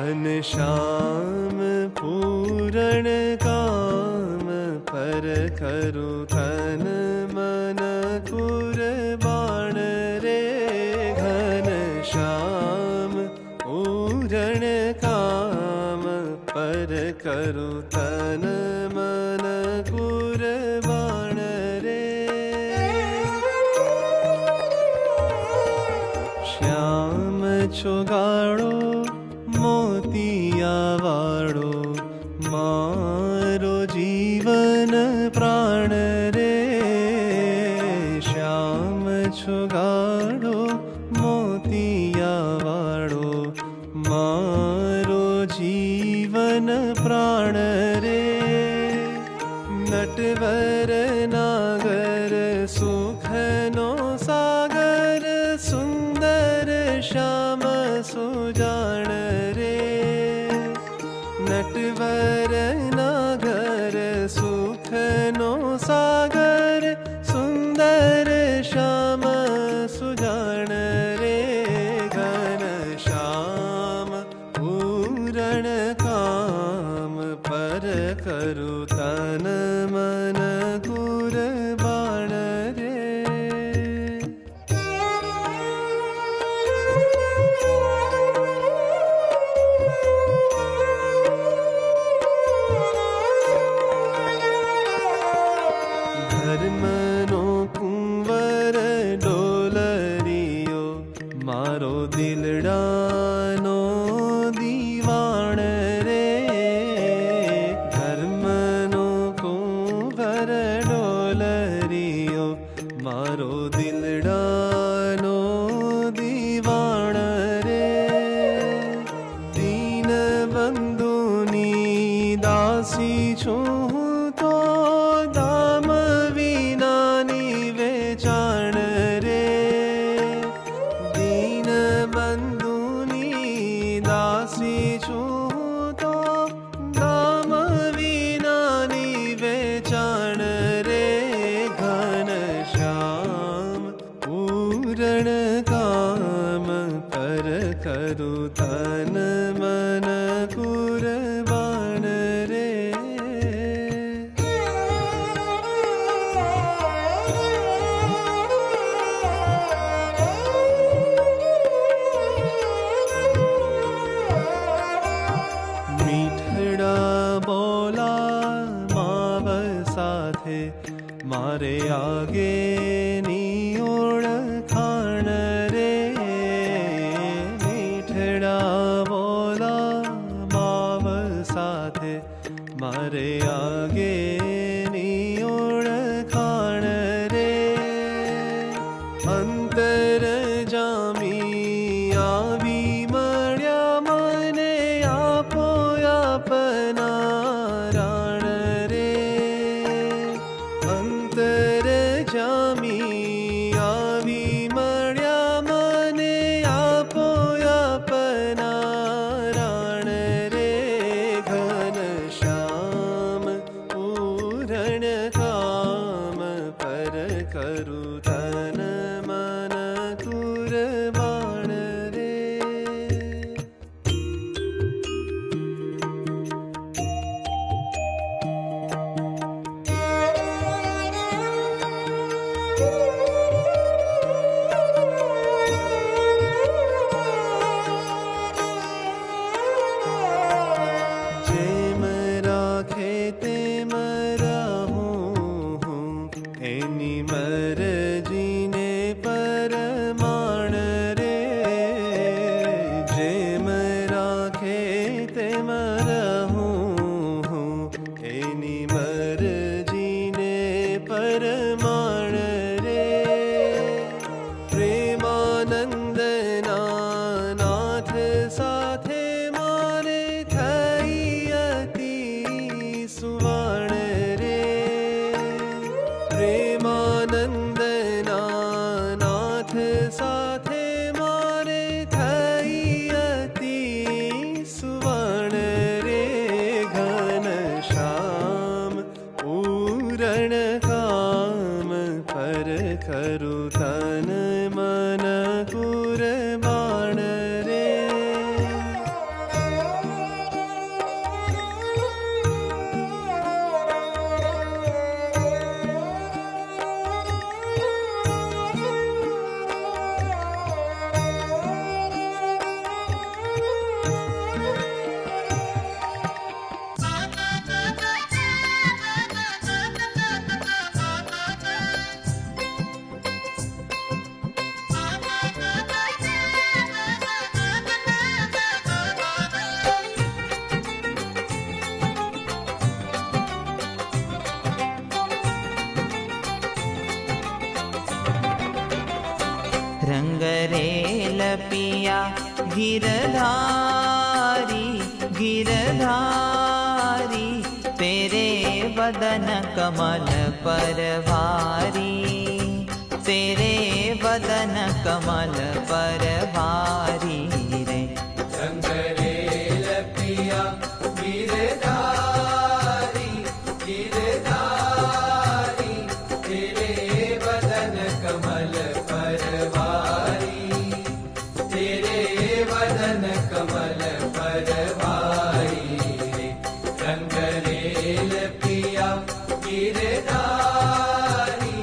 घनश्याम पूरण काम पर करु तन मन कुर्बान रे। घनश्याम पूरण काम पर करु तन मन कुर्बान रे। श्याम छुगाड़ो मोतिया वाड़ो मारो जीवन प्राण रे। श्याम छुगाड़ो मोतिया वाड़ो मारो जीवन प्राण रे। नटवर नागर सुखनो सागर सुंदर श्याम सुजान रे। नटवर नागर सुखनो सागर सुंदर श्याम सुजान रे। घनश्याम पूरण काम पर करु तन मन कुर्बान रे। धर्मनो कुंवर डोलरियो मारो दिलडानो दीवाण रे। धर्मनो कुंवर डोलरियो मारो दिलडानो दीवाण रे। दीन बंधुनी दासी छूं तो दाम विनानी वेचाण रे। दीन बंधुनी दासी छूं तो दाम विनानी वेचाण रे। घनश्याम पूरण काम पर करु तन मन कुर्बान रे। मीठड़ा बोला माव साथे मारे आगे नी ओळखाण रे। मीठड़ा बोला माव साथे मारे आगे नी ओळखाण रे। अंतर जामी आवी मळ्या मने आपो आपना राण रे। अंतर जामी आवी मळ्या मने आपो आपना राण रे। घनश्याम पिया गिरधारी गिरधारी, तेरे वदन कमल पर भारी, तेरे वदन कमल पर भारी रे। रंगरेल पिया गिरधारी गिरधारी, तेरे वदन कमल पर भारी, तेरे वदन कमल पर भारी रे। रंगरेल पिया गिरधारी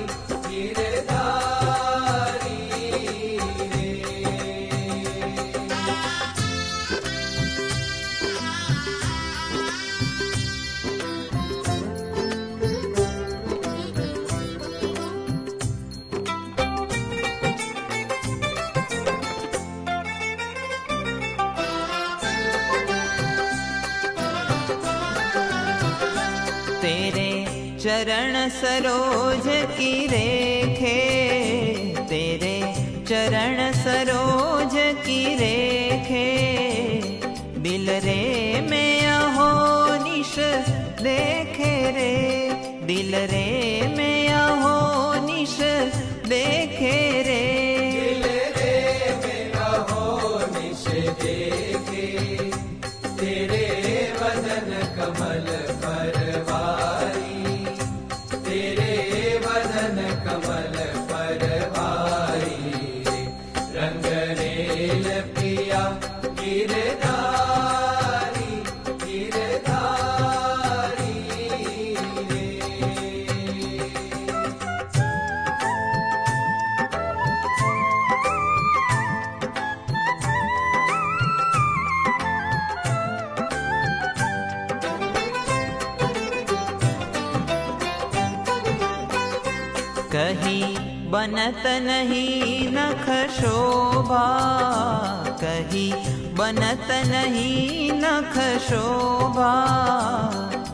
गिरधारी रे। तेरे चरण सरोज की रेखे, तेरे चरण सरोज की रेखे, दिल रे में अहो निश देखे रे, दिल रे में अहो निश देखे रे। दिल रे में अहो निश देखे, तेरे वदन कमल पर भारी, तेरे वदन कमल पर भारी रे। रंगरेल पिया गिरधारी गिरधारी रे। कहीं बनत नहीं नख शोभा, कहीं बनत नहीं नख शोभा,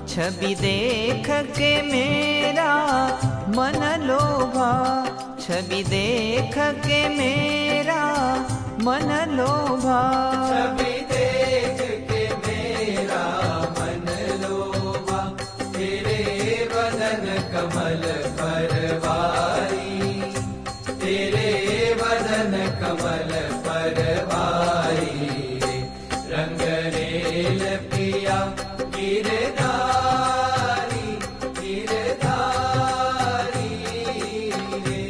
छवि देख के मेरा मन लोभा, छवि देख के मेरा मन लोभा। छवि देख के मेरा मन लोभा, तेरे वदन कमल पर भारी, तेरे वदन कमल पर भारी रे। रंगरेल पिया गिरधारी गिरधारी रे।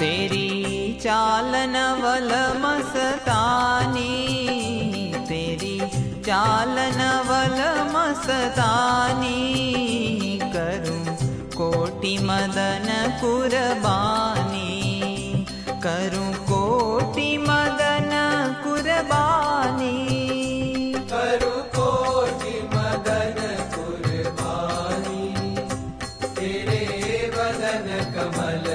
तेरी चालन वल मस्तानी, तेरी चालन वल मस्तानी, करूं कोटि मदन कुर्बानी, करूं कोटि मदन कुर्बानी। करु कोटि मदन कुर्बानी, तेरे वदन कमल